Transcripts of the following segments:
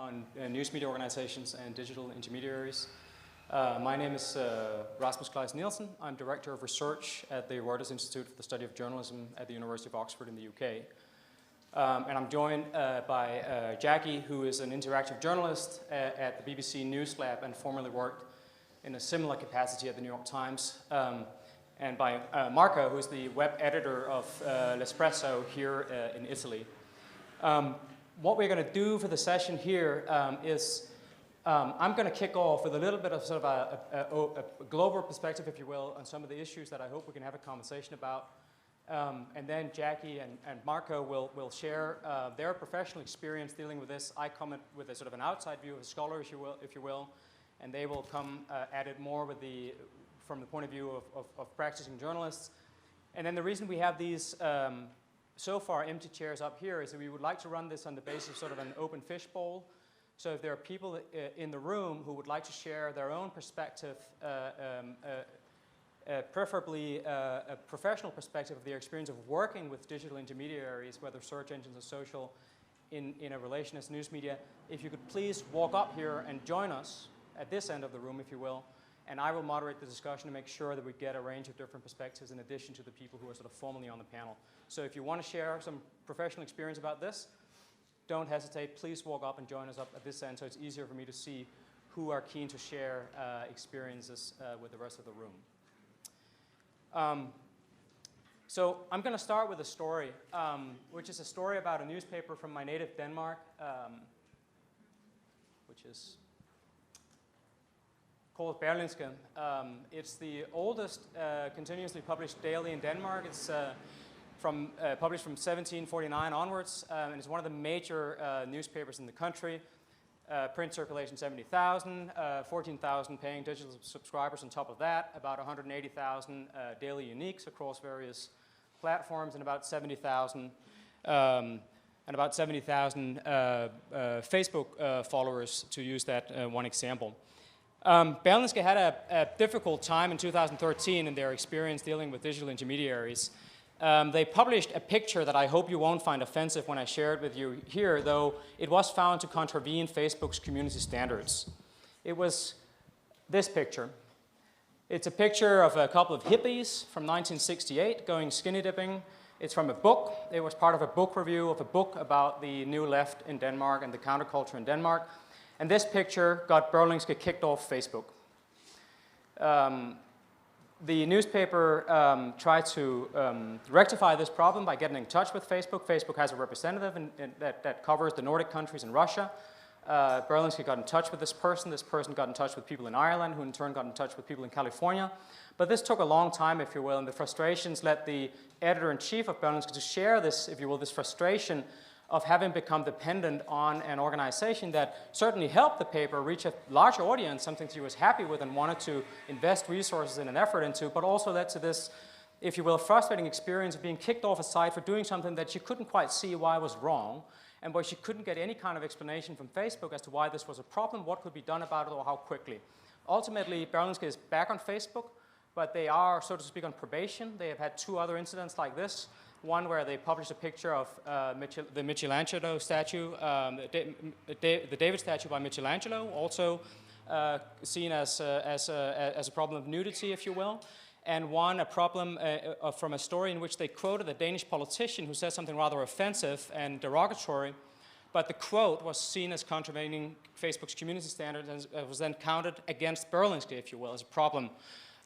on news media organizations and digital intermediaries. My name is Rasmus Nielsen. I'm Director of Research at the Reuters Institute for the Study of Journalism at the University of Oxford in the UK. And I'm joined by Jacqui, who is an interactive journalist at the BBC News Lab and formerly worked in a similar capacity at the New York Times. And by Maher, who is the web editor of L'Espresso here in Italy. What we're going to do for the session here is I'm going to kick off with a little bit of sort of a global perspective, if you will, on some of the issues that I hope we can have a conversation about. And then Jacqui and Maher will share their professional experience dealing with this. I comment with a sort of an outside view of a scholar, if you will, and they will come at it more with from the point of view of practicing journalists. And then the reason we have these so far empty chairs up here is that we would like to run this on the basis of sort of an open fishbowl. So if there are people in the room who would like to share their own perspective, preferably a professional perspective of their experience of working with digital intermediaries, whether search engines or social, in a relation as news media, if you could please walk up here and join us at this end of the room, if you will, and I will moderate the discussion to make sure that we get a range of different perspectives in addition to the people who are sort of formally on the panel. So if you want to share some professional experience about this, don't hesitate. Please walk up and join us up at this end so it's easier for me to see who are keen to share experiences with the rest of the room. So I'm going to start with a story, which is a story about a newspaper from my native Denmark, which is called Berlingske. It's the oldest continuously published daily in Denmark. It's published from 1749 onwards, and it's one of the major newspapers in the country. Print circulation 70,000, 14,000 paying digital subscribers on top of that, about 180,000 daily uniques across various platforms, and about 70,000 Facebook followers, to use that one example. Berlingske had a difficult time in 2013 in their experience dealing with digital intermediaries. They published a picture that I hope you won't find offensive when I share it with you here, though it was found to contravene Facebook's community standards. It was this picture. It's a picture of a couple of hippies from 1968 going skinny dipping. It's from a book. It was part of a book review of a book about the new left in Denmark and the counterculture in Denmark. And this picture got Berlingske kicked off Facebook. The newspaper tried to rectify this problem by getting in touch with Facebook. Facebook has a representative that covers the Nordic countries and Russia. Berlingske got in touch with this person. This person got in touch with people in Ireland, who in turn got in touch with people in California. But this took a long time, if you will, and the frustrations led the editor-in-chief of Berlingske to share this, if you will, this frustration of having become dependent on an organization that certainly helped the paper reach a larger audience, something she was happy with and wanted to invest resources in and effort into, but also led to this, if you will, frustrating experience of being kicked off a site for doing something that she couldn't quite see why was wrong, and where she couldn't get any kind of explanation from Facebook as to why this was a problem, what could be done about it, or how quickly. Ultimately, Berlingske is back on Facebook, but they are, so to speak, on probation. They have had two other incidents like this. One where they published a picture of the Michelangelo statue, the David statue by Michelangelo, also seen as a problem of nudity, if you will. And one, a problem from a story in which they quoted a Danish politician who said something rather offensive and derogatory, but the quote was seen as contravening Facebook's community standards and was then counted against Berlingske, if you will, as a problem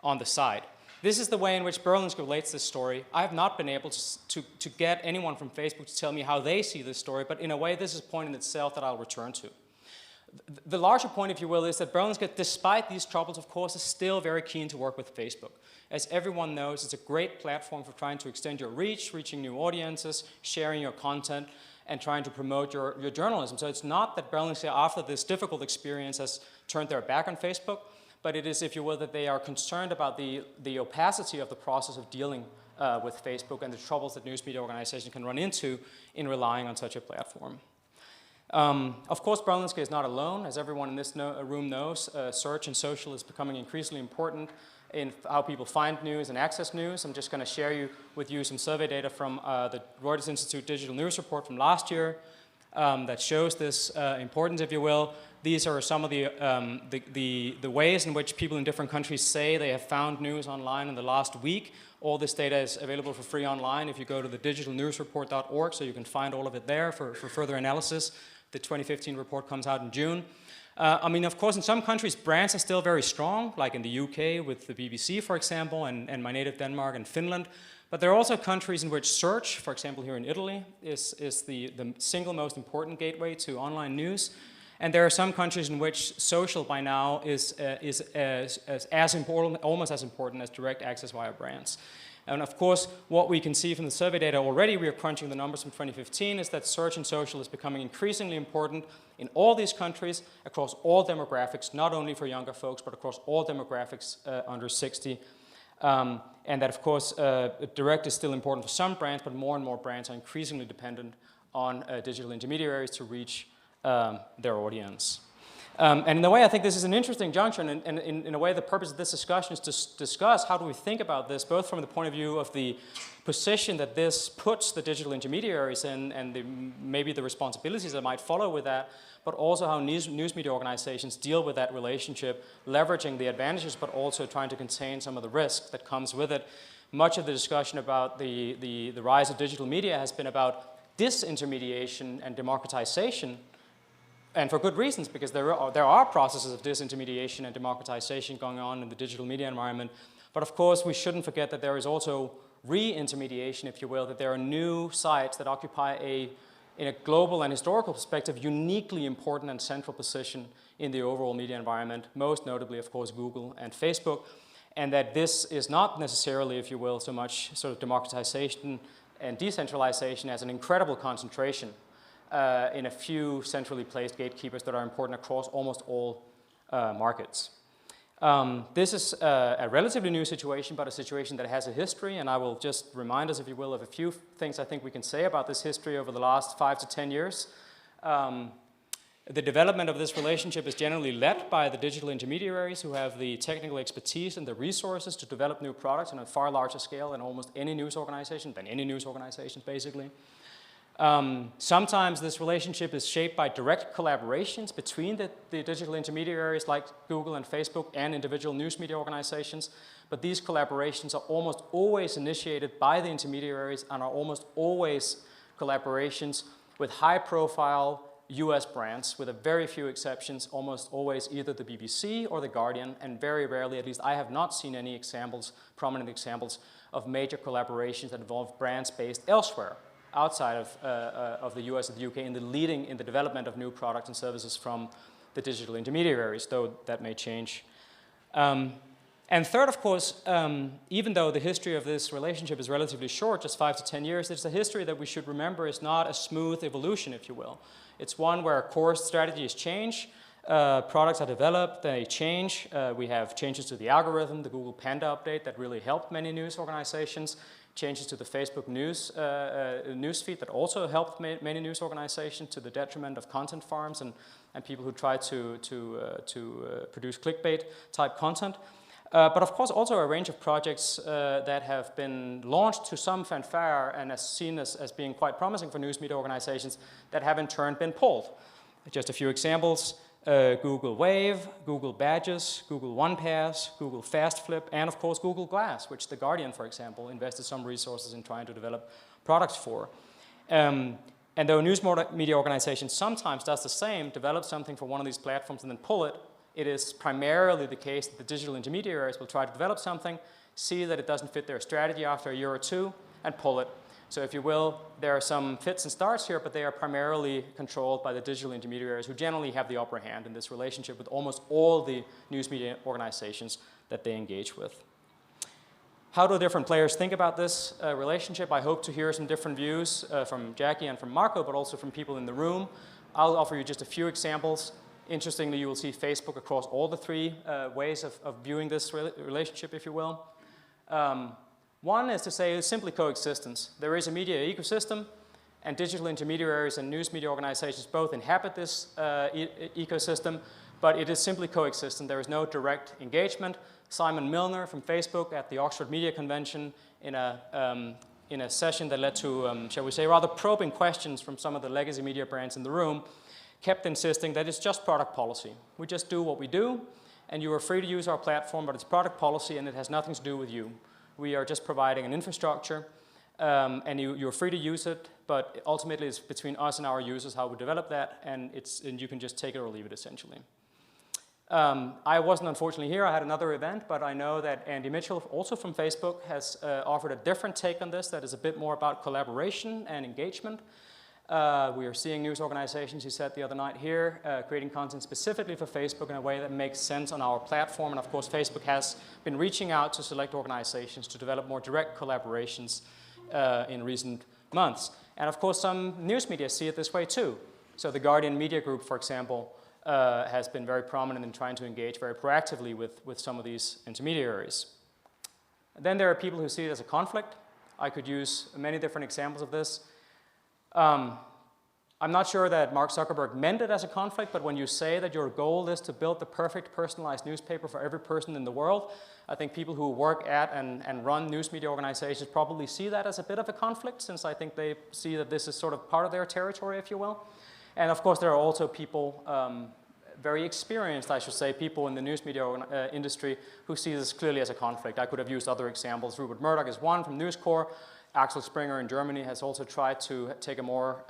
on the site. This is the way in which Berlingske relates this story. I have not been able to get anyone from Facebook to tell me how they see this story, but in a way this is a point in itself that I'll return to. The larger point, if you will, is that Berlingske, despite these troubles, of course, is still very keen to work with Facebook. As everyone knows, it's a great platform for trying to extend your reach, reaching new audiences, sharing your content, and trying to promote your journalism. So it's not that Berlingske, after this difficult experience, has turned their back on Facebook, but it is, if you will, that they are concerned about the opacity of the process of dealing with Facebook and the troubles that news media organizations can run into in relying on such a platform. Of course, Berlingske is not alone. As everyone in this room knows, search and social is becoming increasingly important in how people find news and access news. I'm just going to share with you some survey data from the Reuters Institute Digital News Report from last year. that shows this importance, if you will. These are some of the ways in which people in different countries say they have found news online in the last week. All this data is available for free online if you go to the digitalnewsreport.org, so you can find all of it there for further analysis. The 2015 report comes out in June. I mean, of course, in some countries, brands are still very strong, like in the UK with the BBC, for example, and my native Denmark and Finland. But there are also countries in which search, for example, here in Italy, is the single most important gateway to online news. And there are some countries in which social by now is as important, almost as important as direct access via brands. And of course, what we can see from the survey data already, we are crunching the numbers from 2015, is that search and social is becoming increasingly important in all these countries, across all demographics, not only for younger folks, but across all demographics under 60. And that, of course, direct is still important for some brands, but more and more brands are increasingly dependent on digital intermediaries to reach their audience. And in a way, I think this is an interesting juncture, and in a way, the purpose of this discussion is to discuss how do we think about this, both from the point of view of the position that this puts the digital intermediaries in, and maybe the responsibilities that might follow with that, but also how news media organizations deal with that relationship, leveraging the advantages, but also trying to contain some of the risk that comes with it. Much of the discussion about the rise of digital media has been about disintermediation and democratization. And for good reasons, because there are processes of disintermediation and democratization going on in the digital media environment. But of course, we shouldn't forget that there is also re-intermediation, if you will, that there are new sites that occupy in a global and historical perspective, uniquely important and central position in the overall media environment, most notably, of course, Google and Facebook. And that this is not necessarily, if you will, so much sort of democratization and decentralization as an incredible concentration in a few centrally placed gatekeepers that are important across almost all markets. This is a relatively new situation, but a situation that has a history, and I will just remind us, if you will, of a few things I think we can say about this history over the last 5 to 10 years. The development of this relationship is generally led by the digital intermediaries who have the technical expertise and the resources to develop new products on a far larger scale than almost any news organization, basically. Sometimes this relationship is shaped by direct collaborations between the digital intermediaries like Google and Facebook and individual news media organizations, but these collaborations are almost always initiated by the intermediaries and are almost always collaborations with high-profile US brands, with a very few exceptions, almost always either the BBC or the Guardian, and very rarely, at least I have not seen any examples, prominent examples, of major collaborations that involve brands based elsewhere, outside of the US and the UK, in the development of new products and services from the digital intermediaries, though that may change. And third, of course, even though the history of this relationship is relatively short, just 5 to 10 years, it's a history that we should remember is not a smooth evolution, if you will. It's one where core strategies change, products are developed, they change. We have changes to the algorithm, the Google Panda update that really helped many news organizations, changes to the Facebook news feed that also helped many news organizations to the detriment of content farms and people who try to produce clickbait type content. But of course also a range of projects that have been launched to some fanfare and as seen as being quite promising for news media organizations that have in turn been pulled. Just a few examples. Google Wave, Google Badges, Google OnePass, Google Fast Flip, and of course Google Glass, which The Guardian, for example, invested some resources in trying to develop products for. And though a news media organization sometimes does the same, develop something for one of these platforms and then pull it, it is primarily the case that the digital intermediaries will try to develop something, see that it doesn't fit their strategy after a year or two, and pull it. So if you will, there are some fits and starts here, but they are primarily controlled by the digital intermediaries who generally have the upper hand in this relationship with almost all the news media organizations that they engage with. How do different players think about this relationship? I hope to hear some different views from Jacqui and from Marco, but also from people in the room. I'll offer you just a few examples. Interestingly, you will see Facebook across all the three ways of viewing this relationship, if you will. One is to say simply coexistence. There is a media ecosystem, and digital intermediaries and news media organizations both inhabit this ecosystem, but it is simply coexistent. There is no direct engagement. Simon Milner from Facebook at the Oxford Media Convention in a in a session that led to, shall we say, rather probing questions from some of the legacy media brands in the room, kept insisting that it's just product policy. We just do what we do, and you are free to use our platform, but it's product policy and it has nothing to do with you. We are just providing an infrastructure, and you're free to use it, but ultimately it's between us and our users how we develop that, and you can just take it or leave it, essentially. I wasn't unfortunately here. I had another event, but I know that Andy Mitchell, also from Facebook, has offered a different take on this that is a bit more about collaboration and engagement. We are seeing news organizations, he said the other night here, creating content specifically for Facebook in a way that makes sense on our platform. And of course, Facebook has been reaching out to select organizations to develop more direct collaborations in recent months. And of course, some news media see it this way too. So the Guardian Media Group, for example, has been very prominent in trying to engage very proactively with some of these intermediaries. Then there are people who see it as a conflict. I could use many different examples of this. I'm not sure that Mark Zuckerberg meant it as a conflict, but when you say that your goal is to build the perfect personalized newspaper for every person in the world, I think people who work at and run news media organizations probably see that as a bit of a conflict, since I think they see that this is sort of part of their territory, if you will. And of course, there are also people, very experienced, I should say, people in the news media industry who see this clearly as a conflict. I could have used other examples. Rupert Murdoch is one from News Corp. Axel Springer in Germany has also tried to take a more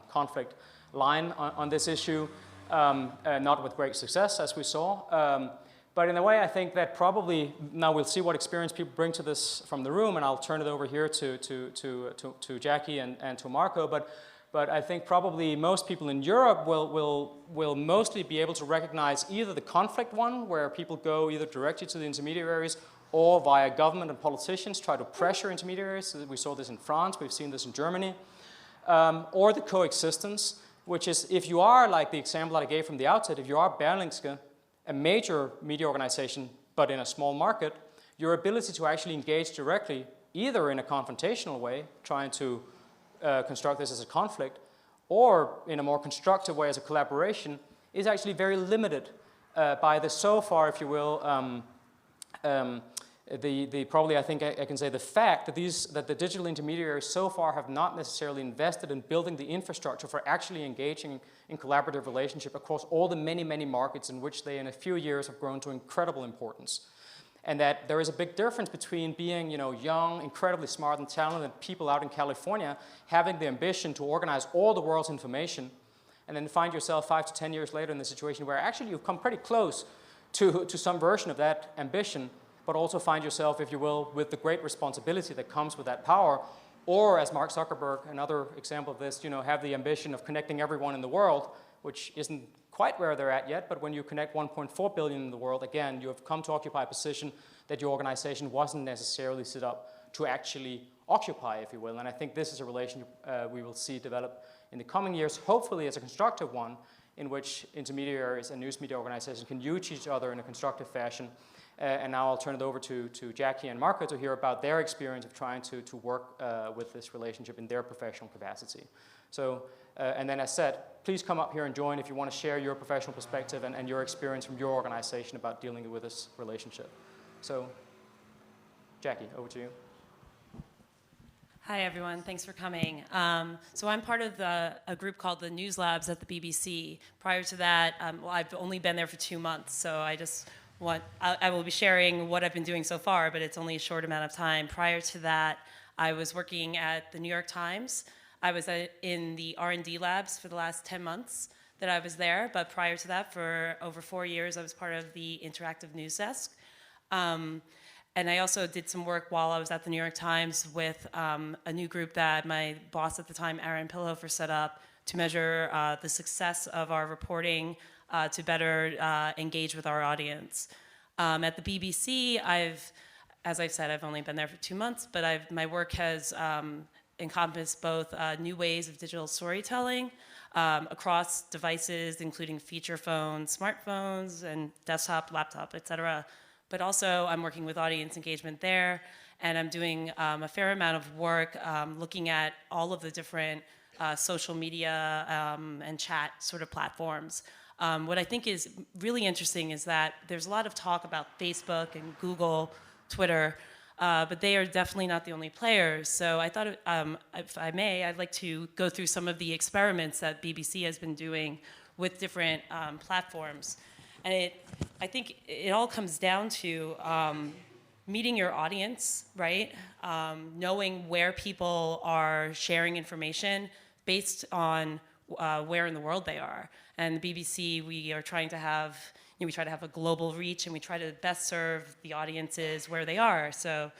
conflict line on this issue, not with great success, as we saw. But in a way, I think that probably, now we'll see what experience people bring to this from the room, and I'll turn it over here to Jacqui and to Marco. But I think probably most people in Europe will mostly be able to recognize either the conflict one, where people go either directly to the intermediaries or via government and politicians try to pressure intermediaries. We saw this in France, we've seen this in Germany. Or the coexistence, which is if you are, like the example that I gave from the outset, if you are Berlingske, a major media organization, but in a small market, your ability to actually engage directly, either in a confrontational way, trying to construct this as a conflict, or in a more constructive way as a collaboration, is actually very limited by the, so far, if you will, probably I think I can say the fact that the digital intermediaries so far have not necessarily invested in building the infrastructure for actually engaging in collaborative relationship across all the many, many markets in which they in a few years have grown to incredible importance. And that there is a big difference between being, young, incredibly smart and talented people out in California, having the ambition to organize all the world's information, and then find yourself 5 to 10 years later in the situation where actually you've come pretty close to some version of that ambition, but also find yourself, if you will, with the great responsibility that comes with that power, or as Mark Zuckerberg, another example of this, have the ambition of connecting everyone in the world, which isn't quite where they're at yet, but when you connect 1.4 billion in the world, again, you have come to occupy a position that your organization wasn't necessarily set up to actually occupy, if you will. And I think this is a relationship we will see develop in the coming years, hopefully as a constructive one, in which intermediaries and news media organizations can use each other in a constructive fashion. And now I'll turn it over to Jacqui and Marco to hear about their experience of trying to work with this relationship in their professional capacity. So, and then as said, please come up here and join if you want to share your professional perspective and your experience from your organization about dealing with this relationship. So, Jacqui, over to you. Hi, everyone. Thanks for coming. So I'm part of a group called the News Labs at the BBC. Prior to that, well, I've only been there for 2 months, so I will be sharing what I've been doing so far, but it's only a short amount of time. Prior to that, I was working at the New York Times. I was in the R&D labs for the last 10 months that I was there, but prior to that, for over 4 years, I was part of the interactive news desk. And I also did some work while I was at the New York Times with a new group that my boss at the time, Aaron Pillhofer, set up to measure the success of our reporting to better engage with our audience. At the BBC, as I've said, I've only been there for 2 months, but my work has encompassed both new ways of digital storytelling across devices, including feature phones, smartphones, and desktop, laptop, et cetera. But also I'm working with audience engagement there, and I'm doing a fair amount of work looking at all of the different social media and chat sort of platforms. What I think is really interesting is that there's a lot of talk about Facebook and Google, Twitter, But they are definitely not the only players. So I thought, if I may, I'd like to go through some of the experiments that BBC has been doing with different platforms. And I think it all comes down to meeting your audience, right? Knowing where people are sharing information based on where in the world they are. And the BBC, we are trying to have, we try to have a global reach, and we try to best serve the audiences where they are. So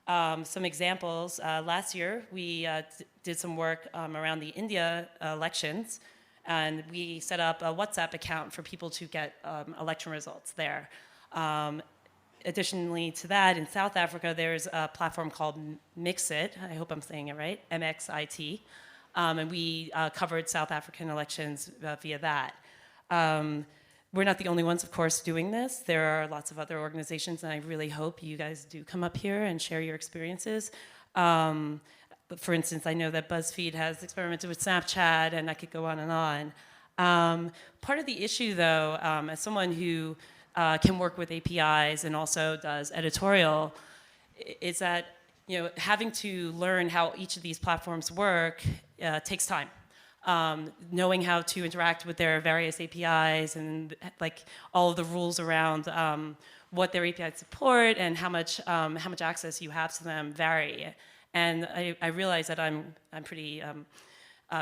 some examples, last year we did some work around the India elections, and we set up a WhatsApp account for people to get election results there. Additionally to that, in South Africa, there's a platform called Mixit. I hope I'm saying it right, MXIT. And we covered South African elections via that. We're not the only ones, of course, doing this. There are lots of other organizations, and I really hope you guys do come up here and share your experiences. But for instance, I know that BuzzFeed has experimented with Snapchat, and I could go on and on. Part of the issue, though, as someone who can work with APIs and also does editorial, is that having to learn how each of these platforms work takes time. Knowing how to interact with their various APIs and like all of the rules around what their APIs support and how much access you have to them vary. And I realize that I'm pretty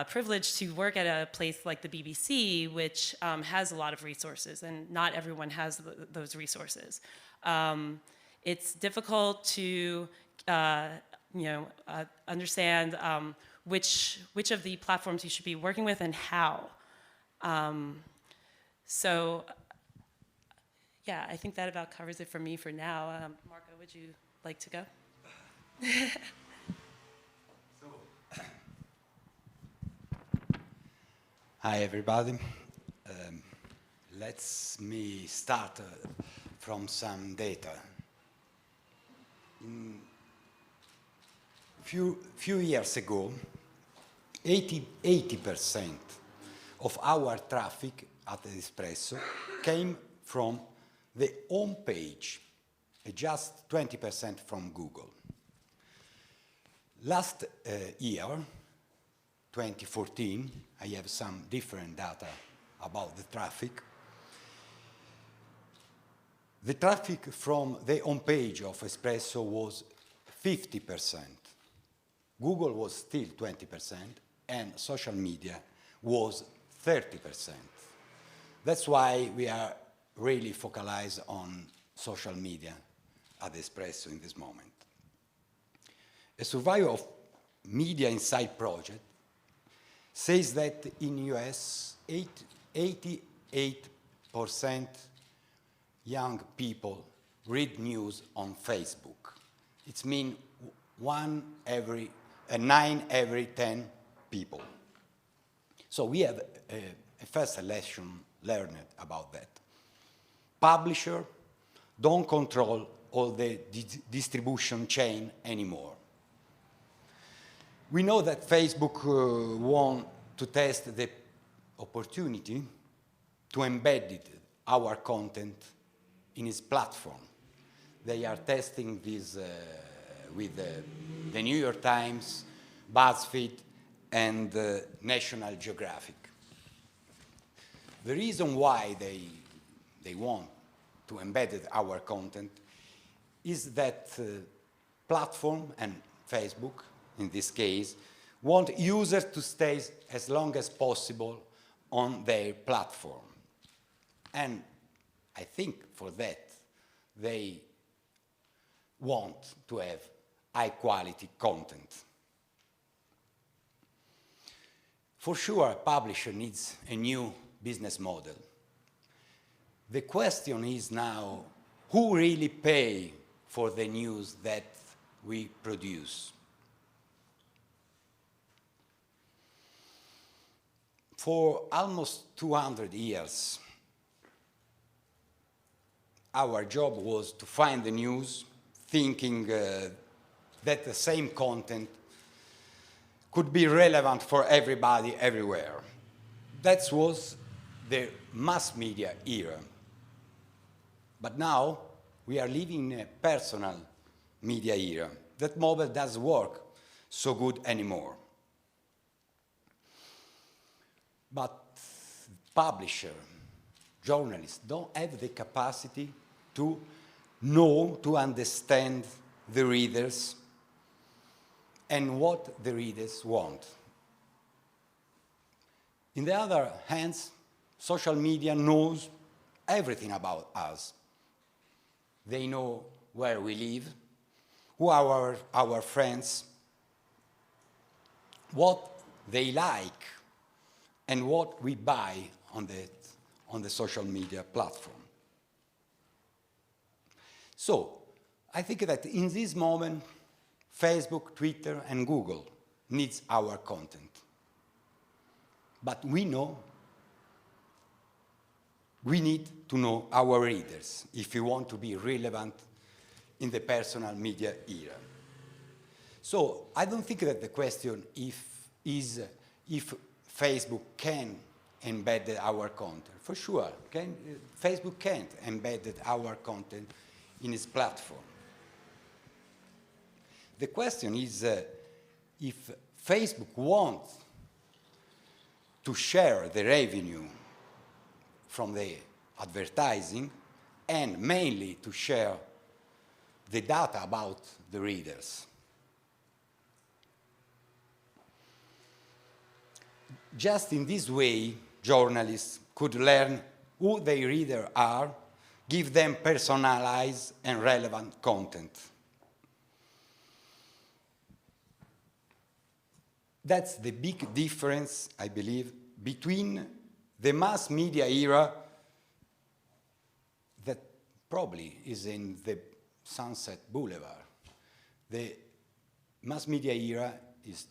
privileged to work at a place like the BBC, which has a lot of resources, and not everyone has those resources. It's difficult to understand which of the platforms you should be working with and how. So yeah, I think that about covers it for me for now. Marco, would you like to go? Hi, everybody. Let me start from some data. Few years ago, 80% of our traffic at Espresso came from the home page, just 20% from Google. Last year, 2014, I have some different data about the traffic. The traffic from the homepage of Espresso was 50%. Google was still 20%, and social media was 30%. That's why we are really focalized on social media at Espresso in this moment. A survey of Media Insight project says that in US, 88% young people read news on Facebook. It means 9 every 10 people. So we have a first lesson learned about that. Publishers don't control all the distribution chain anymore. We know that Facebook want to test the opportunity to embed our content in its platform. They are testing this with the New York Times, BuzzFeed, and National Geographic. The reason why they want to embed our content is that platform, and Facebook in this case, want users to stay as long as possible on their platform. And I think for that, they want to have high-quality content. For sure, a publisher needs a new business model. The question is now, who really pay for the news that we produce? For almost 200 years, our job was to find the news, thinking that the same content could be relevant for everybody, everywhere. That was the mass media era. But now we are living in a personal media era. That model doesn't work so good anymore. But publishers, journalists don't have the capacity to know, to understand the readers and what the readers want. In the other hands, social media knows everything about us. They know where we live, who are our friends, what they like, and what we buy on the social media platform. So, I think that in this moment, Facebook, Twitter, and Google needs our content. But we know we need to know our readers if we want to be relevant in the personal media era. So I don't think that the question is if Facebook can embed our content. For sure, Facebook can't embed our content in its platform. The question is if Facebook wants to share the revenue from the advertising and mainly to share the data about the readers. Just in this way, journalists could learn who their readers are, give them personalized and relevant content. That's the big difference, I believe, between the mass media era that probably is in the Sunset Boulevard. The mass media era is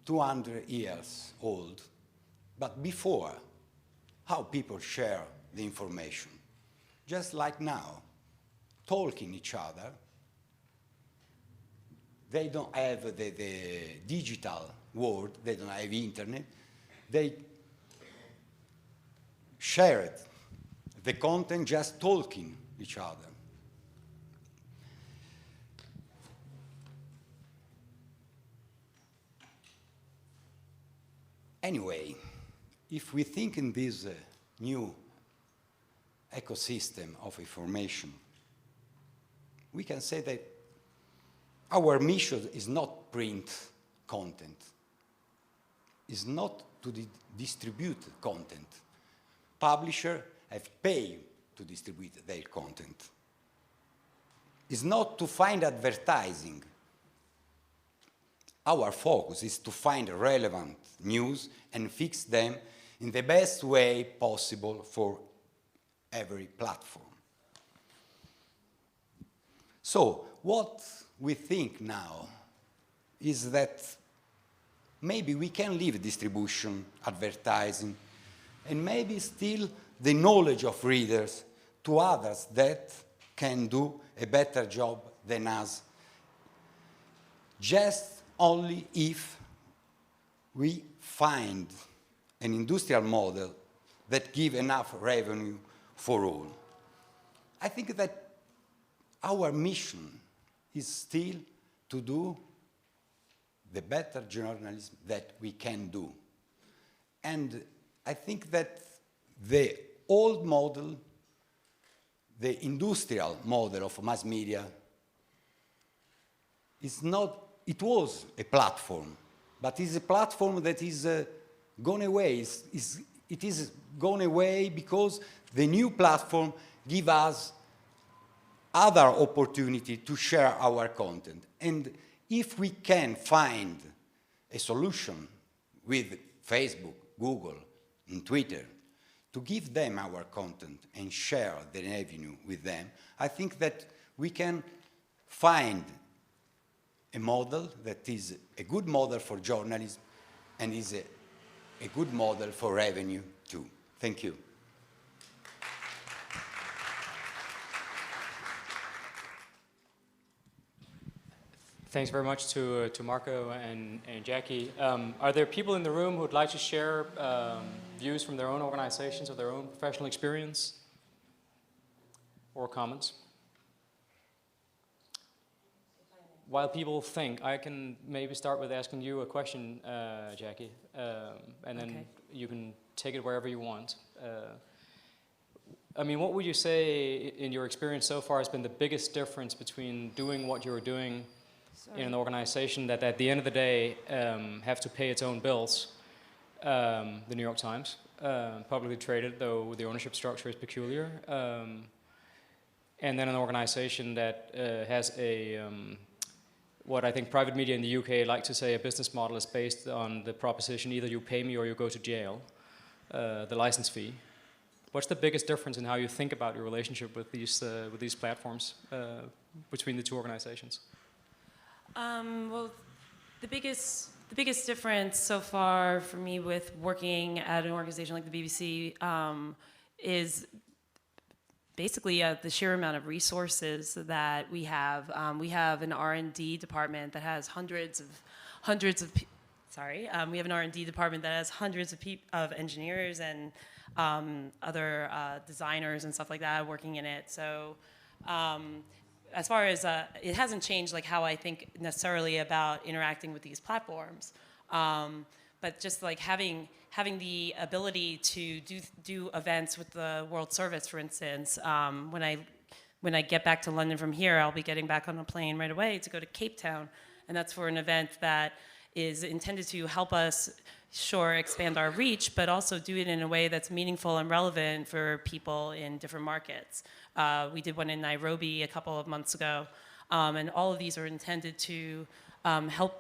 200 years old, but before, how people share the information, just like now, talking each other. They don't have the digital world, they don't have internet, they shared the content just talking each other. Anyway, if we think in this new ecosystem of information, we can say that our mission is not print content, is not to distribute content. Publishers have paid to distribute their content. It's not to find advertising. Our focus is to find relevant news and fix them in the best way possible for every platform. So, what we think now is that maybe we can leave distribution, advertising, and maybe still the knowledge of readers to others that can do a better job than us, just only if we find an industrial model that gives enough revenue for all. I think that our mission is still to do the better journalism that we can do. And I think that the old model, the industrial model of mass media, is not, it was a platform, but it's a platform that is gone away. It is gone away because the new platform gives us other opportunity to share our content. And if we can find a solution with Facebook, Google, and Twitter to give them our content and share the revenue with them, I think that we can find a model that is a good model for journalism and is a good model for revenue too. Thank you. Thanks very much to Marco and Jacqui. Are there people in the room who would like to share views from their own organizations or their own professional experience or comments? If I while people think, I can maybe start with asking you a question, Jacqui, and then you can take it wherever you want. I mean, what would you say, in your experience so far, has been the biggest difference between doing what you're doing in an organization that at the end of the day have to pay its own bills, the New York Times, publicly traded, though the ownership structure is peculiar, and then an organization that has a, what I think private media in the UK like to say, a business model is based on the proposition either you pay me or you go to jail, the license fee. What's the biggest difference in how you think about your relationship with these platforms between the two organizations? Well, the biggest difference so far for me with working at an organization like the BBC is basically the sheer amount of resources that we have. We have an R&D department that has hundreds of we have an R&D department that has hundreds of engineers and other designers and stuff like that working in it. So as far as it hasn't changed like how I think necessarily about interacting with these platforms, but just like having the ability to do events with the World Service, for instance. When I get back to London from here, I'll be getting back on a plane right away to go to Cape Town, and that's for an event that is intended to help us, sure, expand our reach, but also do it in a way that's meaningful and relevant for people in different markets. We did one in Nairobi a couple of months ago, and all of these are intended to help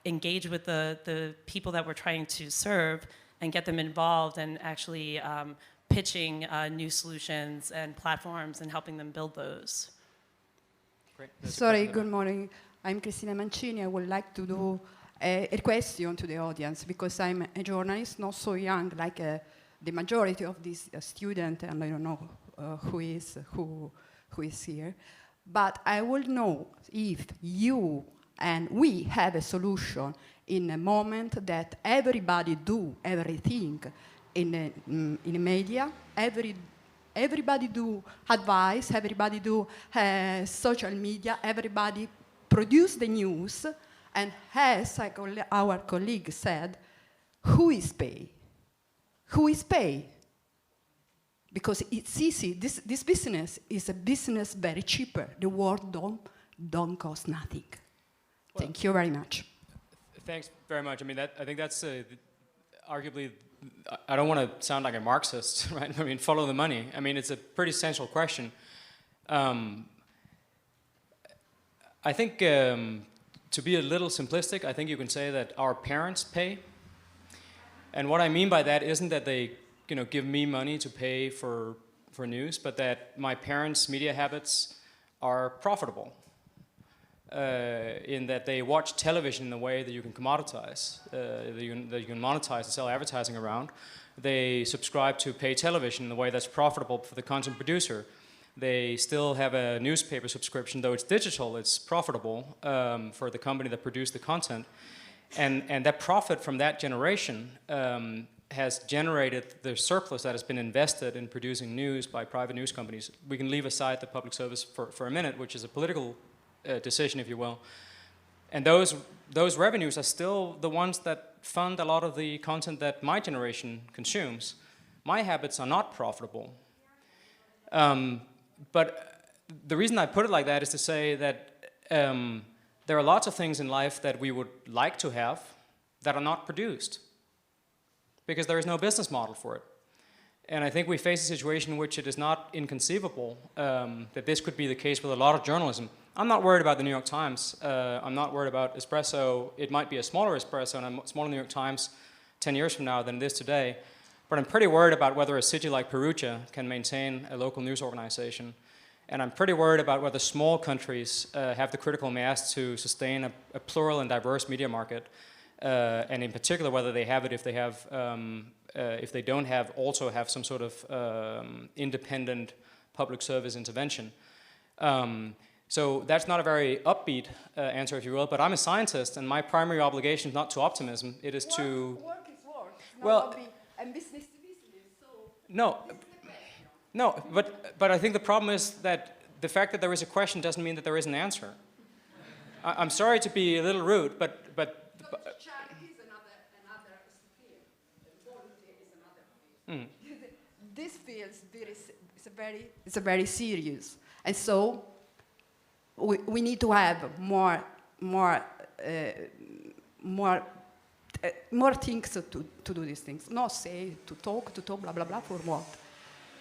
engage with the people that we're trying to serve and get them involved and actually pitching new solutions and platforms and helping them build those. Great. Sorry, good morning. I'm Cristina Mancini. I would like to do a question to the audience because I'm a journalist, not so young like the majority of these students, and I don't know who is here. But I would know if you and we have a solution in a moment that everybody do everything in the media, everybody do advice, everybody do social media, everybody produce the news, and as our colleague said, who is pay? Who is pay? Because it's easy. This business is a business very cheaper. The world don't cost nothing. Well, thank you very much. Thanks very much. I mean, I think that's arguably. I don't want to sound like a Marxist, right? I mean, follow the money. I mean, it's a pretty central question. I think to be a little simplistic, I think you can say that our parents pay. And what I mean by that isn't that they, give me money to pay for news, but that my parents' media habits are profitable. In that they watch television in a way that you can commoditize, that you can monetize and sell advertising around. They subscribe to pay television in a way that's profitable for the content producer. They still have a newspaper subscription, though it's digital, it's profitable for the company that produced the content. And that profit from that generation has generated the surplus that has been invested in producing news by private news companies. We can leave aside the public service for a minute, which is a political decision, if you will. And those revenues are still the ones that fund a lot of the content that my generation consumes. My habits are not profitable. But the reason I put it like that is to say that there are lots of things in life that we would like to have that are not produced because there is no business model for it. And I think we face a situation in which it is not inconceivable that this could be the case with a lot of journalism. I'm not worried about the New York Times. I'm not worried about Espresso. It might be a smaller Espresso and a smaller New York Times 10 years from now than it is today. But I'm pretty worried about whether a city like Perugia can maintain a local news organization. And I'm pretty worried about whether small countries have the critical mass to sustain a plural and diverse media market. And in particular, whether they have it if they don't also have some sort of independent public service intervention. So that's not a very upbeat answer, if you will, but I'm a scientist, and my primary obligation is not to optimism, it is to... Work is work, it's not well, lobby, and business to business, so... No, but I think the problem is that the fact that there is a question doesn't mean that there is an answer. I'm sorry to be a little rude, but Charity is another sphere. Volunteer is another field. This field is very serious, and so we need to have more things to do these things. Not say to talk, blah blah blah. For what?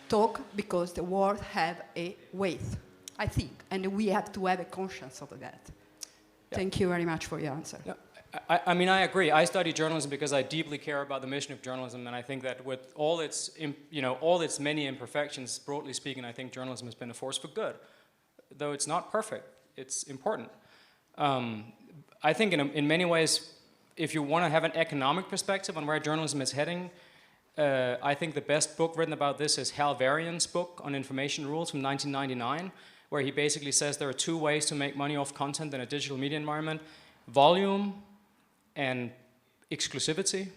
Talk because the words have a weight, I think, and we have to have a conscience of that. Yeah. Thank you very much for your answer. Yeah. I mean, I agree. I study journalism because I deeply care about the mission of journalism, and I think that with all its, all its many imperfections, broadly speaking, I think journalism has been a force for good. Though it's not perfect, it's important. I think in many ways, if you want to have an economic perspective on where journalism is heading, I think the best book written about this is Hal Varian's book on information rules from 1999, where he basically says there are two ways to make money off content in a digital media environment: volume and exclusivity.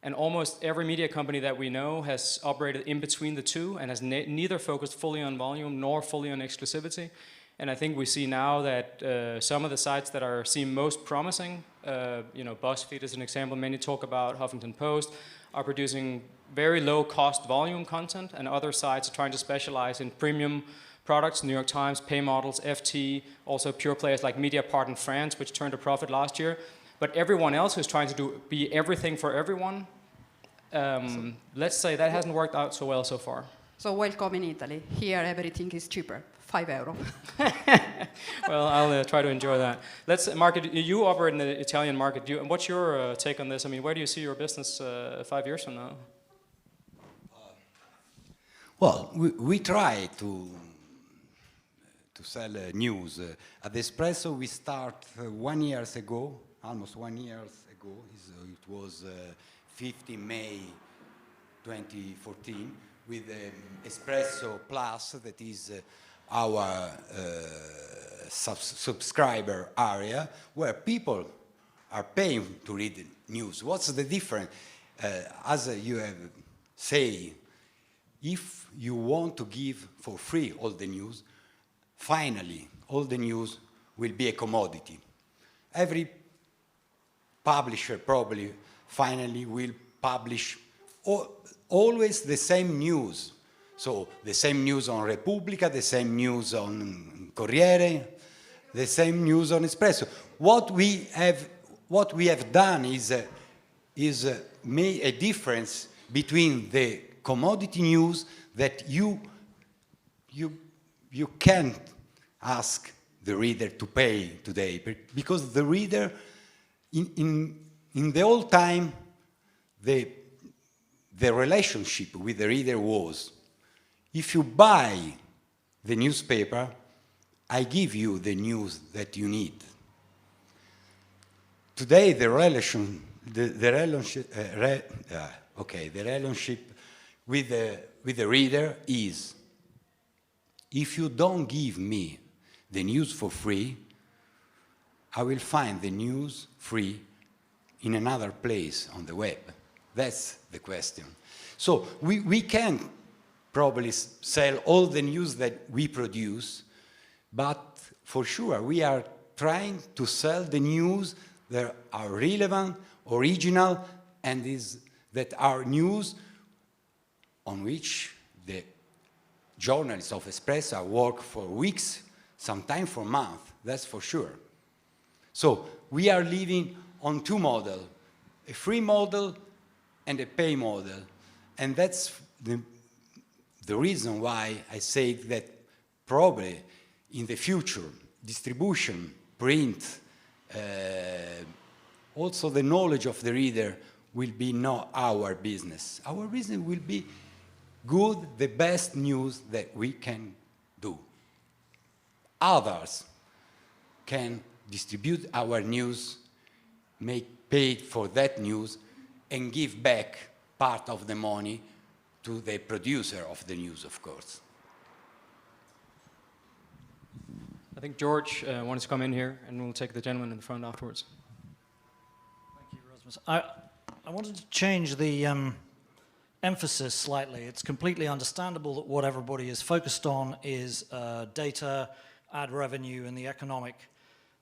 And almost every media company that we know has operated in between the two and has neither focused fully on volume nor fully on exclusivity. And I think we see now that some of the sites that seem most promising, BuzzFeed is an example, many talk about, Huffington Post, are producing very low cost volume content, and other sites are trying to specialize in premium products, New York Times, pay models, FT, also pure players like Mediapart in France, which turned a profit last year. But everyone else who's trying to be everything for everyone, let's say that hasn't worked out so well so far. So welcome in Italy. Here everything is cheaper, €5. Well, I'll try to enjoy that. Market, you operate in the Italian market. What's your take on this? I mean, where do you see your business 5 years from now? Well, we try to sell news. At Espresso, we start 1 year ago, almost 1 year ago. It was 15 May 2014, with Espresso Plus, that is our subscriber area, where people are paying to read news. What's the difference? As you have said, if you want to give for free all the news, finally, all the news will be a commodity. Every publisher probably finally will publish always the same news. So the same news on Repubblica, the same news on Corriere, the same news on Espresso. What we have done is made a difference between the commodity news that you can't ask the reader to pay today, because the reader, in the old time, the relationship with the reader was, if you buy the newspaper, I give you the news that you need. Today, the relationship with the reader is, if you don't give me the news for free, I will find the news free in another place on the web. That's the question. So we can probably sell all the news that we produce, but for sure we are trying to sell the news that are relevant, original, and that are news on which the journalists of Espresso work for weeks, sometimes for months, that's for sure. So we are living on two models, a free model and a pay model. And that's the reason why I say that probably in the future, distribution, print, also the knowledge of the reader will be not our business. Our business will be good, the best news that we can do. Others can distribute our news, make paid for that news, and give back part of the money to the producer of the news, of course. I think George wanted to come in here, and we'll take the gentleman in the front afterwards. Thank you, Rasmus. I wanted to change the emphasis slightly. It's completely understandable that what everybody is focused on is data, ad revenue, and the economic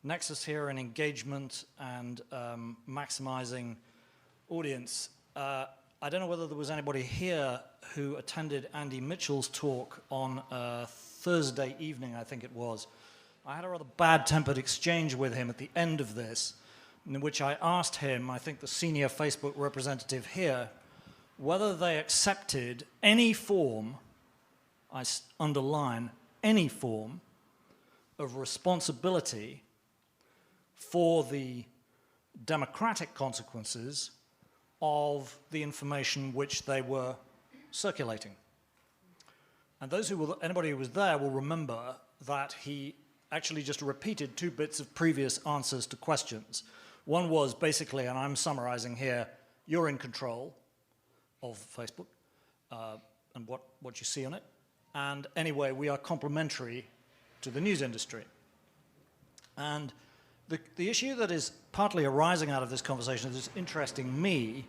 nexus here in engagement and maximizing audience. I don't know whether there was anybody here who attended Andy Mitchell's talk on Thursday evening, I think it was. I had a rather bad-tempered exchange with him at the end of this, in which I asked him, I think the senior Facebook representative here, whether they accepted any form, I underline, any form of responsibility for the democratic consequences of the information which they were circulating. And anybody who was there will remember that he actually just repeated 2 bits of previous answers to questions. One was basically, and I'm summarizing here, you're in control of Facebook and what you see on it. And anyway, we are complementary to the news industry. And the issue that is partly arising out of this conversation that is interesting me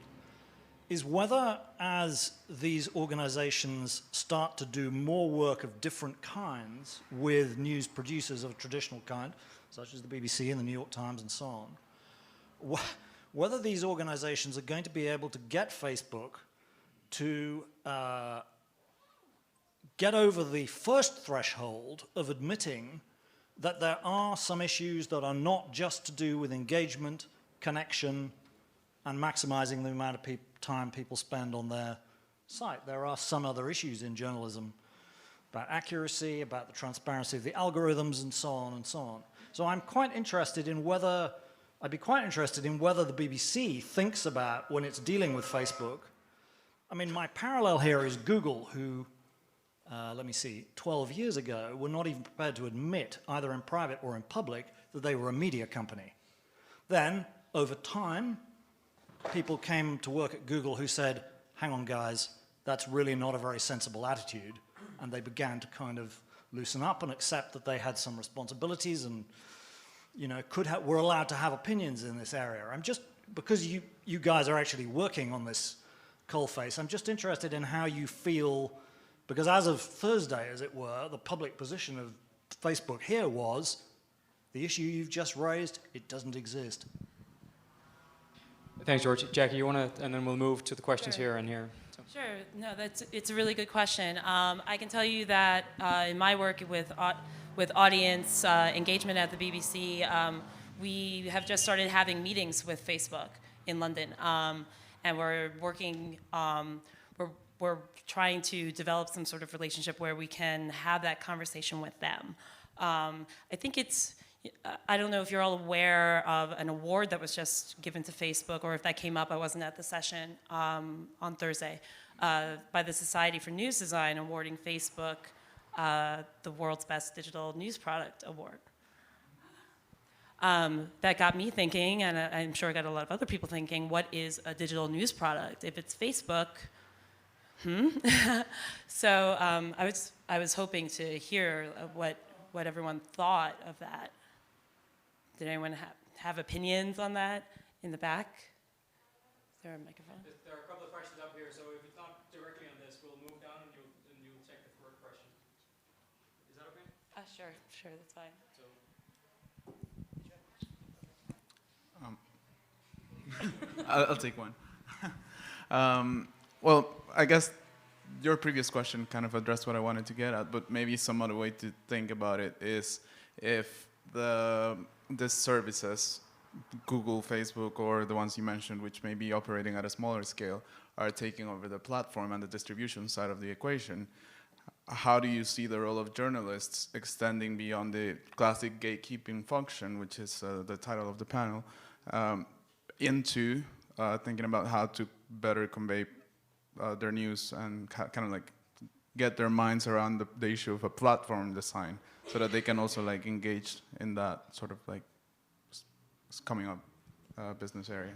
is whether, as these organizations start to do more work of different kinds with news producers of a traditional kind, such as the BBC and the New York Times and so on, whether these organizations are going to be able to get Facebook to get over the first threshold of admitting that there are some issues that are not just to do with engagement, connection, and maximizing the amount of time people spend on their site. There are some other issues in journalism about accuracy, about the transparency of the algorithms, and so on and so on. So I'm quite interested in whether, I'd be quite interested in whether the BBC thinks about, when it's dealing with Facebook, I mean, my parallel here is Google, who, let me see, 12 years ago were not even prepared to admit, either in private or in public, that they were a media company. Then, over time, people came to work at Google who said, hang on guys, that's really not a very sensible attitude. And they began to kind of loosen up and accept that they had some responsibilities and, you know, were allowed to have opinions in this area. I'm just, because you guys are actually working on this coalface, I'm just interested in how you feel, because as of Thursday, as it were, the public position of Facebook here was, the issue you've just raised, it doesn't exist. Thanks, George. Jacqui, you want to, and then we'll move to the questions Sure. here and here. So. Sure. No, it's a really good question. I can tell you that in my work with audience engagement at the BBC, we have just started having meetings with Facebook in London, and we're working. We're trying to develop some sort of relationship where we can have that conversation with them. I think it's. I don't know if you're all aware of an award that was just given to Facebook, or if that came up. I wasn't at the session on Thursday, by the Society for News Design, awarding Facebook the World's Best Digital News Product Award. That got me thinking, and I'm sure it got a lot of other people thinking, what is a digital news product? If it's Facebook, So I was hoping to hear what everyone thought of that. Did anyone have opinions on that in the back? Is there a microphone? There are a couple of questions up here, so if it's not directly on this, we'll move down and you'll take the third question. Is that okay? Sure, that's fine. So. I'll take one. Well, I guess your previous question kind of addressed what I wanted to get at, but maybe some other way to think about it is if these services, Google, Facebook, or the ones you mentioned, which may be operating at a smaller scale, are taking over the platform and the distribution side of the equation, how do you see the role of journalists extending beyond the classic gatekeeping function, which is the title of the panel, into thinking about how to better convey their news and kind of like get their minds around the issue of a platform design so that they can also like engage in that sort of like coming up business area?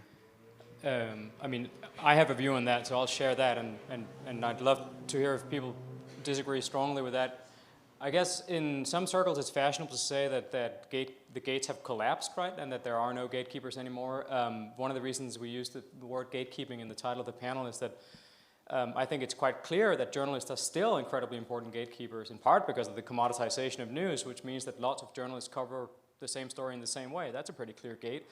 I mean, I have a view on that, so I'll share that, and I'd love to hear if people disagree strongly with that. I guess in some circles it's fashionable to say that the gates have collapsed, right, and that there are no gatekeepers anymore. One of the reasons we use the word gatekeeping in the title of the panel is that I think it's quite clear that journalists are still incredibly important gatekeepers, in part because of the commoditization of news, which means that lots of journalists cover the same story in the same way. That's a pretty clear gate.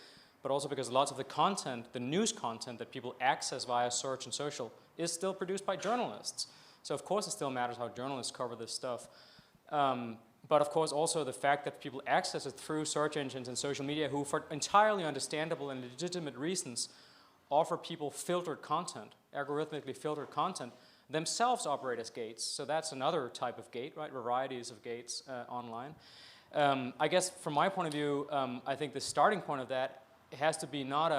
But also because lots of the content, the news content that people access via search and social is still produced by journalists. So of course it still matters how journalists cover this stuff. But of course also the fact that people access it through search engines and social media who for entirely understandable and legitimate reasons offer people filtered content, algorithmically filtered content, themselves operate as gates. So that's another type of gate, right? Varieties of gates online. I guess from my point of view, I think the starting point of that has to be not,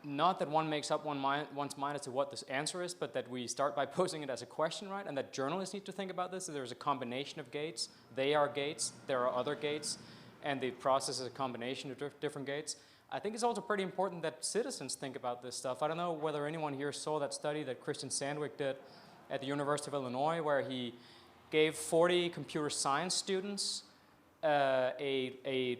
not that one makes up one's mind as to what this answer is, but that we start by posing it as a question, right? And that journalists need to think about this. There's a combination of gates. They are gates. There are other gates. And the process is a combination of different gates. I think it's also pretty important that citizens think about this stuff. I don't know whether anyone here saw that study that Christian Sandwick did at the University of Illinois, where he gave 40 computer science students a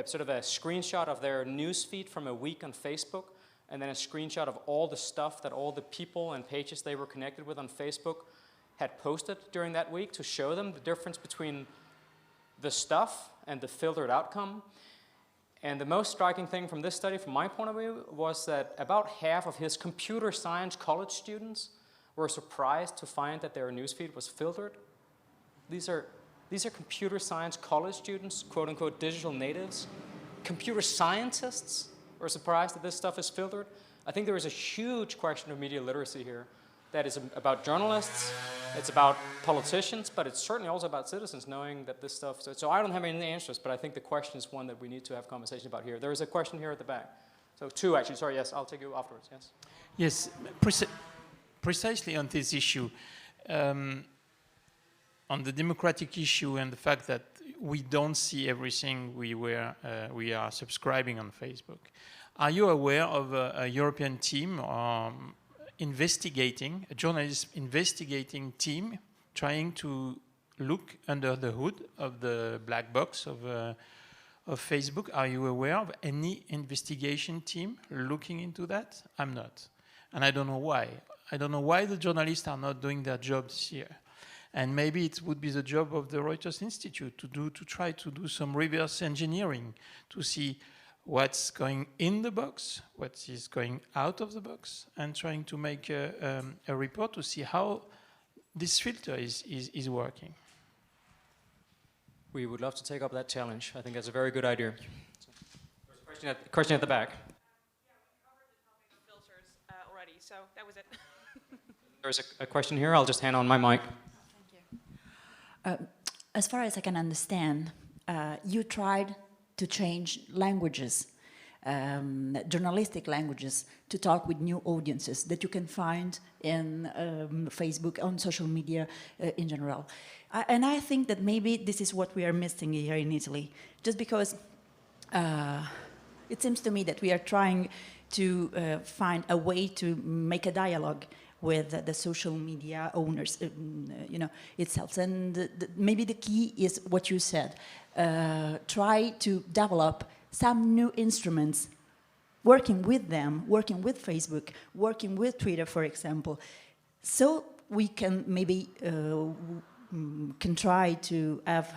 sort of a screenshot of their news feed from a week on Facebook, and then a screenshot of all the stuff that all the people and pages they were connected with on Facebook had posted during that week to show them the difference between the stuff and the filtered outcome. And the most striking thing from this study, from my point of view, was that about half of his computer science college students were surprised to find that their newsfeed was filtered. These are computer science college students, quote unquote digital natives. Computer scientists are surprised that this stuff is filtered. I think there is a huge question of media literacy here that is about journalists, it's about politicians, but it's certainly also about citizens knowing that this stuff, so I don't have any answers, but I think the question is one that we need to have conversation about here. There is a question here at the back. So two actually, sorry, yes, I'll take you afterwards, yes. Yes, precisely on this issue, on the democratic issue and the fact that we don't see everything we are subscribing on Facebook. Are you aware of a European team investigating, a journalist investigating team trying to look under the hood of the black box of Facebook? Are you aware of any investigation team looking into that? I'm not. And I don't know why. I don't know why the journalists are not doing their jobs here. And maybe it would be the job of the Reuters Institute to try to do some reverse engineering to see what's going in the box, what is going out of the box, and trying to make a report to see how this filter is working. We would love to take up that challenge. I think that's a very good idea. There's a question at the back. Yeah, we covered the topic of filters already, so that was it. There's a question here. I'll just hand on my mic. As far as I can understand, you tried to change languages, journalistic languages, to talk with new audiences that you can find in Facebook, on social media in general. And I think that maybe this is what we are missing here in Italy, just because it seems to me that we are trying to find a way to make a dialogue with the social media owners, itself. And maybe the key is what you said. Try to develop some new instruments, working with them, working with Facebook, working with Twitter, for example, so we can maybe can try to have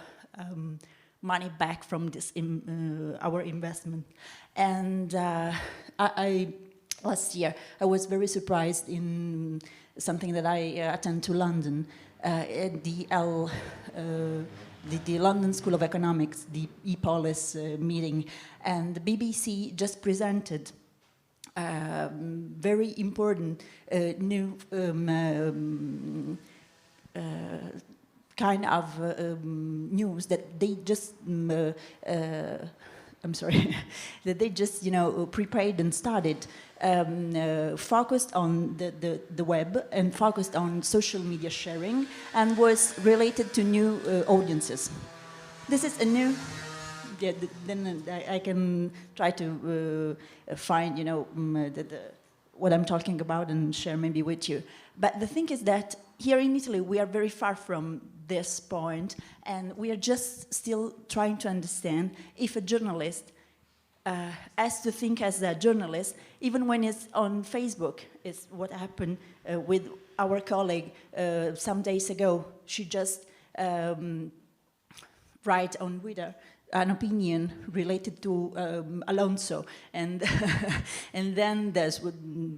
money back from this our investment. And last year, I was very surprised in something that I attend to London, at the London School of Economics, the ePolis meeting, and the BBC just presented very important new kind of news that they just I'm sorry, that they just, prepared and started, focused on the web and focused on social media sharing and was related to new audiences. This is a new, then I can try to find, what I'm talking about and share maybe with you. But the thing is that here in Italy, we are very far from this point, and we are just still trying to understand if a journalist has to think as a journalist, even when it's on Facebook. Is what happened with our colleague some days ago. She just write on Twitter an opinion related to Alonso, and and then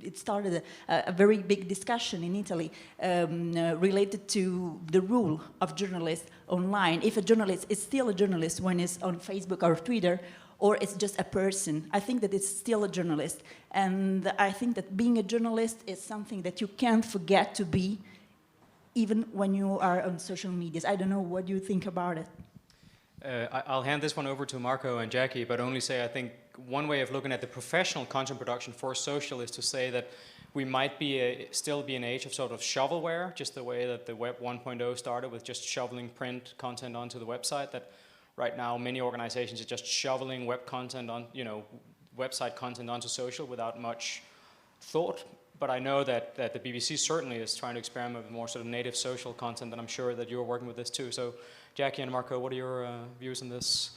it started a very big discussion in Italy related to the rule of journalists online. If a journalist is still a journalist when it's on Facebook or Twitter, or it's just a person. I think that it's still a journalist, and I think that being a journalist is something that you can't forget to be, even when you are on social medias. I don't know what you think about it. I'll hand this one over to Marco and Jacqui, but only say I think one way of looking at the professional content production for social is to say that we might be still be an age of sort of shovelware, just the way that the Web 1.0 started with just shoveling print content onto the website. That right now many organizations are just shoveling web content on, website content onto social without much thought. But I know that the BBC certainly is trying to experiment with more sort of native social content, and I'm sure that you're working with this too. So, Jacqui and Marco, what are your views on this?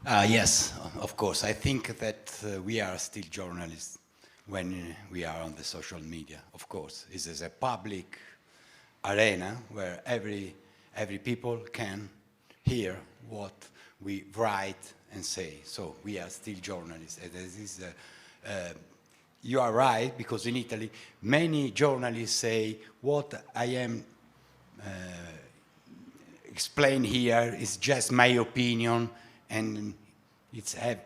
Yes, of course. I think that we are still journalists when we are on the social media. Of course, this is a public arena where every people can hear what we write and say. So we are still journalists. And this is you are right, because in Italy, many journalists say what I am explain here is just my opinion, and it's have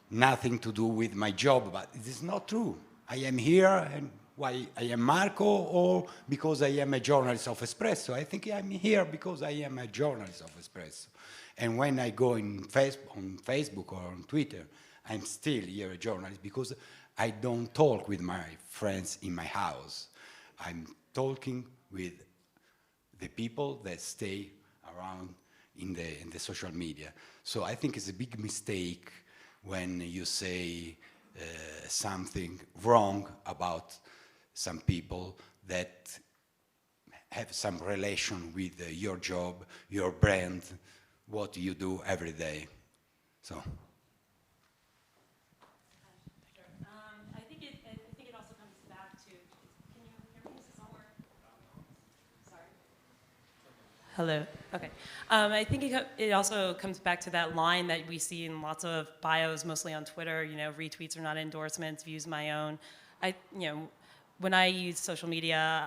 nothing to do with my job. But it is not true. I am here, and why I am Marco, or because I am a journalist of Espresso. I think I'm here because I am a journalist of Espresso. And when I go on Facebook or on Twitter, I'm still here a journalist because I don't talk with my friends in my house. I'm talking with the people that stay around in the social media. So I think it's a big mistake when you say something wrong about some people that have some relation with your job, your brand, what you do every day. So. I think it also comes back to. Can you hear me? Does this all work? Sorry. Hello. Okay. I think it also comes back to that line that we see in lots of bios, mostly on Twitter. Retweets are not endorsements. Views my own. When I use social media,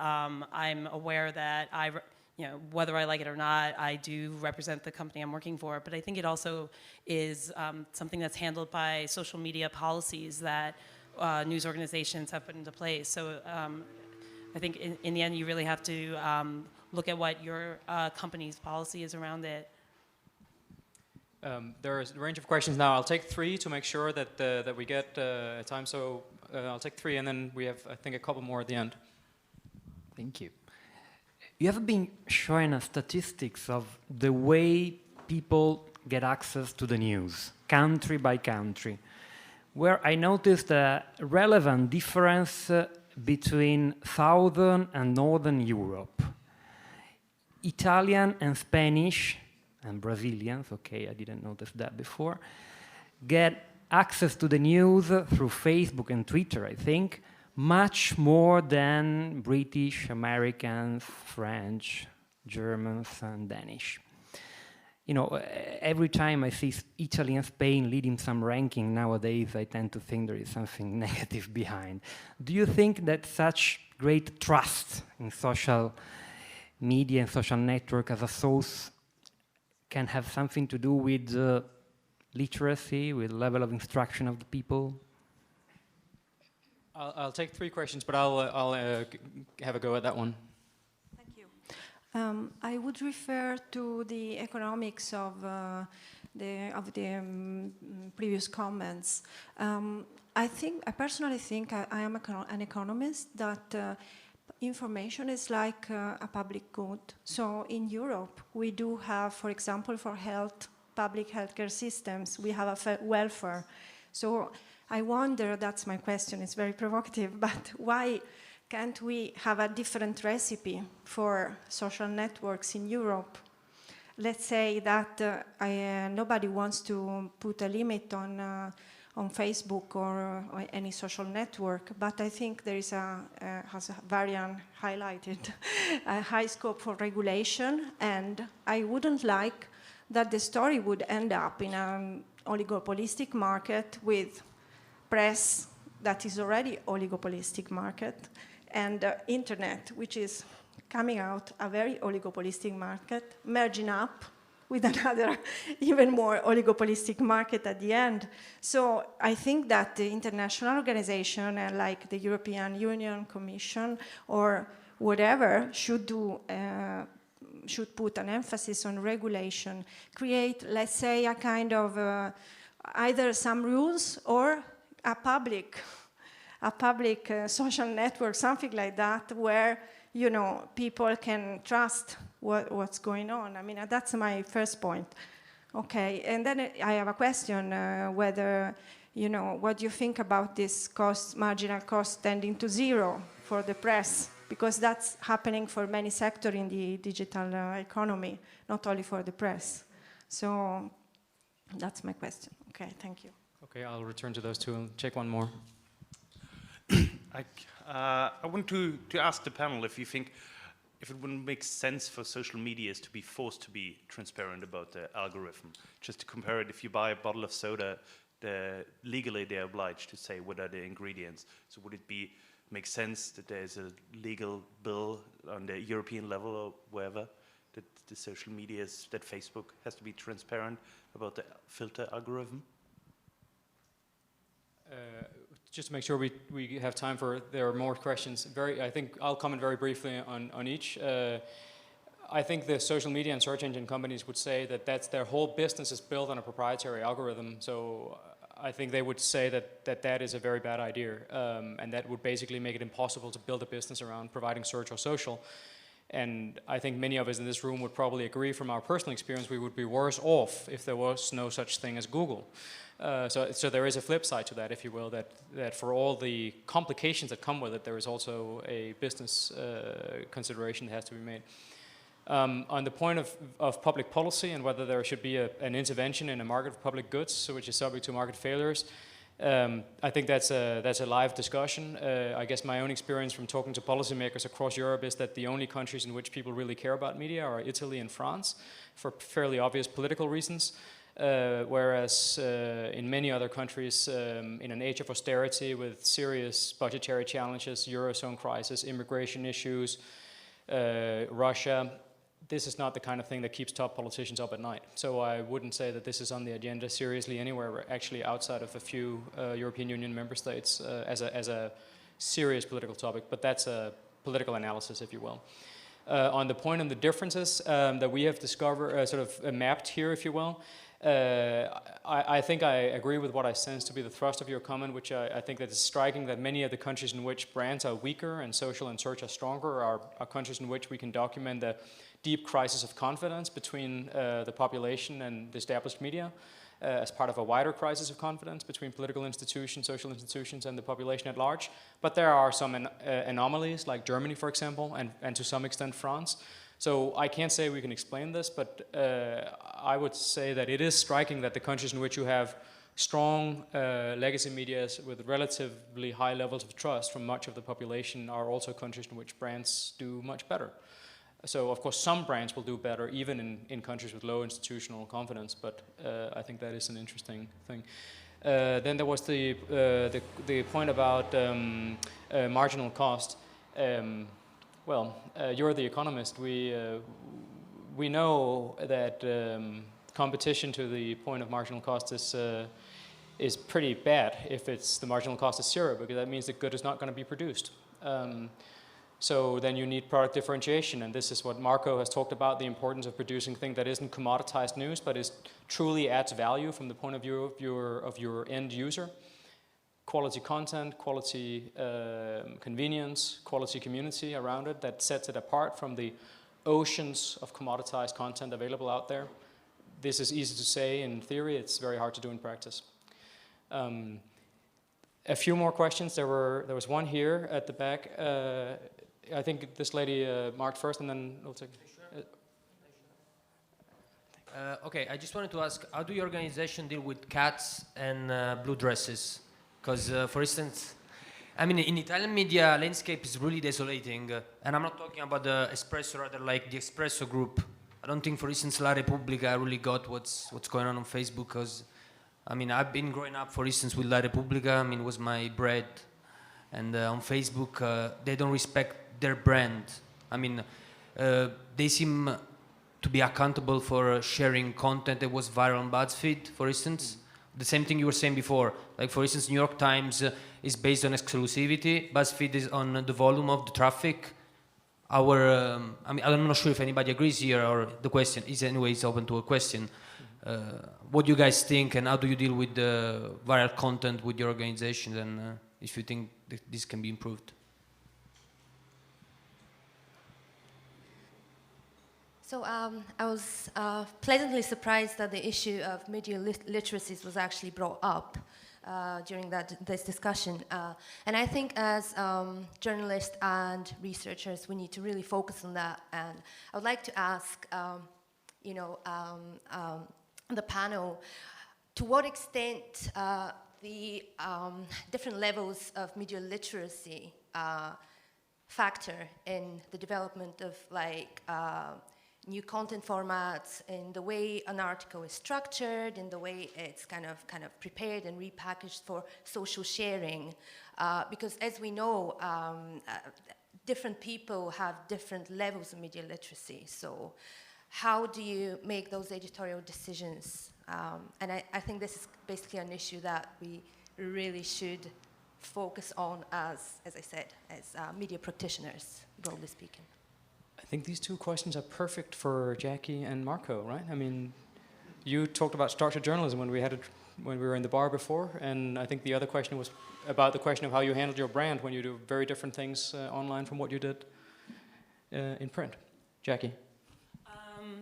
I'm aware that whether I like it or not, I do represent the company I'm working for. But I think it also is something that's handled by social media policies that news organizations have put into place. So I think in the end, you really have to look at what your company's policy is around it. There's a range of questions now. I'll take 3 to make sure that we get time. So I'll take 3, and then we have, I think, a couple more at the end. Thank you. You have been showing us statistics of the way people get access to the news, country by country, where I noticed a relevant difference between Southern and Northern Europe. Italian and Spanish, and Brazilians, okay, I didn't notice that before, get access to the news through Facebook and Twitter, I think, much more than British, Americans, French, Germans, and Danish. Every time I see Italy and Spain leading some ranking nowadays, I tend to think there is something negative behind. Do you think that such great trust in social media and social network as a source can have something to do with literacy, with level of instruction of the people? I'll take 3 questions, but I'll have a go at that one. Thank you. I would refer to the economics of the previous comments. I personally think I am an economist, that information is like a public good. So in Europe, we do have, for example, for public healthcare systems, we have a welfare. So I wonder, that's my question, it's very provocative, but why can't we have a different recipe for social networks in Europe? Let's say that nobody wants to put a limit on Facebook or any social network, but I think there is as Varian highlighted, a high scope for regulation, and I wouldn't like that the story would end up in an oligopolistic market with press that is already oligopolistic market, and internet, which is coming out a very oligopolistic market, merging up with another even more oligopolistic market at the end. So I think that the international organization, like the European Union Commission or whatever, should put an emphasis on regulation, create, let's say, a kind of either some rules or a public social network, something like that, where people can trust what's going on. I mean, that's my first point. Okay, and then I have a question, whether, what do you think about this marginal cost tending to zero for the press? Because that's happening for many sectors in the digital economy, not only for the press. So that's my question. Okay, thank you. Okay, I'll return to those two and check one more. I want to ask the panel if you think if it wouldn't make sense for social medias to be forced to be transparent about the algorithm. Just to compare it, if you buy a bottle of soda, legally they're obliged to say what are the ingredients. So would it make sense that there's a legal bill on the European level or wherever that the social medias, that Facebook has to be transparent about the filter algorithm? Just to make sure we have time there are more questions. I think I'll comment very briefly on each. I think the social media and search engine companies would say that their whole business is built on a proprietary algorithm. So I think they would say that is a very bad idea, and that would basically make it impossible to build a business around providing search or social. And I think many of us in this room would probably agree from our personal experience we would be worse off if there was no such thing as Google. So there is a flip side to that, if you will, that for all the complications that come with it, there is also a business consideration that has to be made. On the point of public policy and whether there should be an intervention in a market of public goods, which is subject to market failures, I think that's a live discussion. I guess my own experience from talking to policymakers across Europe is that the only countries in which people really care about media are Italy and France, for fairly obvious political reasons. Whereas in many other countries, in an age of austerity with serious budgetary challenges, Eurozone crisis, immigration issues, Russia, this is not the kind of thing that keeps top politicians up at night. So I wouldn't say that this is on the agenda seriously anywhere, actually outside of a few European Union member states as a serious political topic, but that's a political analysis, if you will. On the point on the differences that we have discovered, mapped here, if you will, I think I agree with what I sense to be the thrust of your comment, which I think that it's striking that many of the countries in which brands are weaker and social and search are stronger are countries in which we can document the deep crisis of confidence between the population and the established media as part of a wider crisis of confidence between political institutions, social institutions, and the population at large. But there are some anomalies, like Germany, for example, and to some extent France. So I can't say we can explain this, but I would say that it is striking that the countries in which you have strong legacy media with relatively high levels of trust from much of the population are also countries in which brands do much better. So of course some brands will do better even in countries with low institutional confidence, but I think that is an interesting thing. Then there was the point about marginal cost. Well, you're the economist. We know that competition to the point of marginal cost is pretty bad if the marginal cost is zero, because that means the good is not going to be produced. So then you need product differentiation, and this is what Marco has talked about, the importance of producing things that isn't commoditized news, but truly adds value from the point of view of your end user. Quality content, quality convenience, quality community around it that sets it apart from the oceans of commoditized content available out there. This is easy to say in theory, it's very hard to do in practice. A few more questions. There was one here at the back. I think this lady marked first, and then we'll take it. Okay, I just wanted to ask, how do your organization deal with cats and blue dresses? Because, for instance, I mean, in Italian media landscape is really desolating, and I'm not talking about the Espresso, rather like the Espresso group I don't think, for instance, La Repubblica really got what's going on Facebook, because, I mean, I've been growing up, for instance, with La Repubblica. I mean, it was my bread. And on Facebook, they don't respect their brand. I mean, they seem to be accountable for sharing content that was viral on BuzzFeed, for instance. The same thing you were saying before. Like, for instance, New York Times is based on exclusivity. BuzzFeed is on the volume of the traffic. I mean, I'm not sure if anybody agrees here, or the question is anyways open to a question. What do you guys think, and how do you deal with the viral content with your organization, and if you think that this can be improved? So I was pleasantly surprised that the issue of media literacies was actually brought up during this discussion. And I think as journalists and researchers, we need to really focus on that. And I would like to ask, the panel, to what extent the different levels of media literacy factor in the development of new content formats, in the way an article is structured, in the way it's kind of prepared and repackaged for social sharing. Because as we know, different people have different levels of media literacy. So how do you make those editorial decisions? And I think this is basically an issue that we really should focus on as I said, as media practitioners, broadly speaking. I think these two questions are perfect for Jacqui and Marco, right? I mean, you talked about structured journalism when we were in the bar before, and I think the other question was about the question of how you handled your brand when you do very different things online from what you did in print. Jacqui.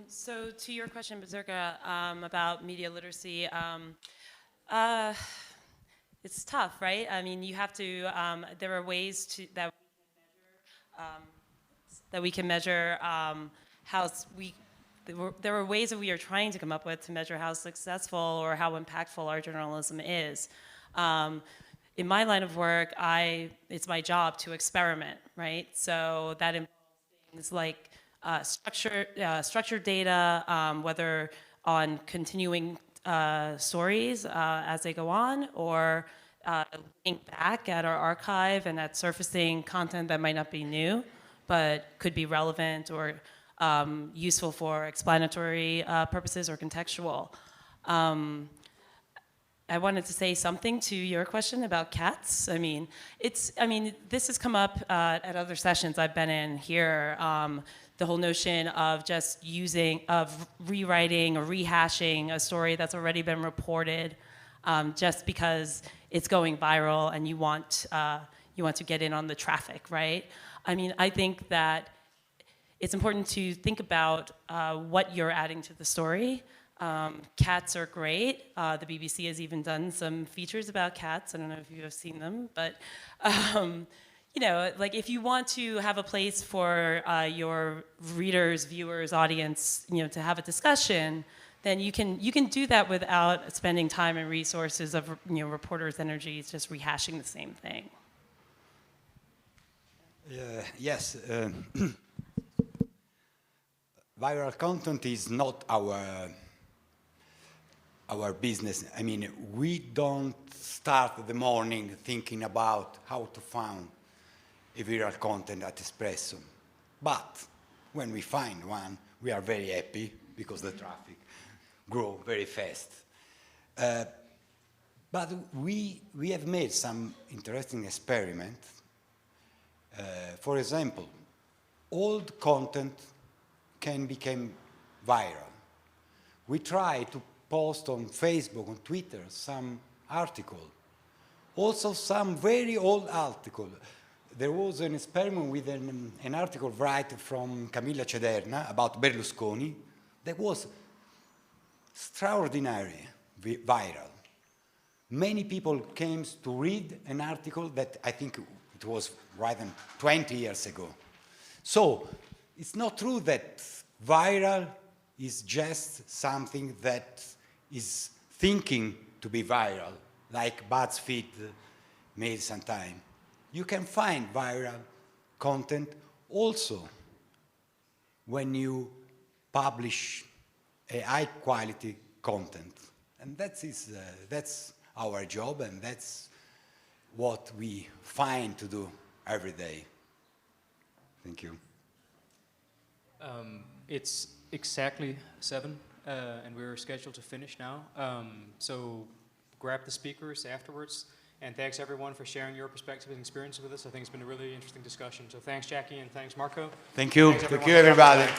So to your question, Bazirka, about media literacy, it's tough, right? I mean, you have to, there are ways that we can measure there are ways that we are trying to come up with to measure how successful or how impactful our journalism is. In my line of work, it's my job to experiment, right? So that involves things like structured data, whether on continuing stories as they go on, or looking back at our archive and at surfacing content that might not be new, but could be relevant or useful for explanatory purposes or contextual. I wanted to say something to your question about cats. I mean, this has come up at other sessions I've been in here. The whole notion of just rewriting or rehashing a story that's already been reported, just because it's going viral and you want to get in on the traffic, right? I mean, I think that it's important to think about what you're adding to the story. Cats are great. The BBC has even done some features about cats. I don't know if you have seen them, but like if you want to have a place for your readers, viewers, audience, to have a discussion, then you can do that without spending time and resources of reporters' energies just rehashing the same thing. Yes. Viral content is not our business. I mean, we don't start the morning thinking about how to find a viral content at Espresso. But when we find one, we are very happy because the traffic grows very fast. But we have made some interesting experiments. For example, old content can become viral. We try to post on Facebook, on Twitter, some article. Also some very old article. There was an experiment with an article right from Camilla Cederna about Berlusconi that was extraordinary viral. Many people came to read an article that I think it was written 20 years ago. So it's not true that viral is just something that is thinking to be viral, like BuzzFeed made sometime. You can find viral content also when you publish a high-quality content. And that's our job, and that's what we find to do every day. Thank you. It's exactly 7, and we're scheduled to finish now. So grab the speakers afterwards. And thanks everyone for sharing your perspective and experience with us. I think it's been a really interesting discussion. So thanks, Jacqui, and thanks, Marco. Thank you. Thank you, everybody.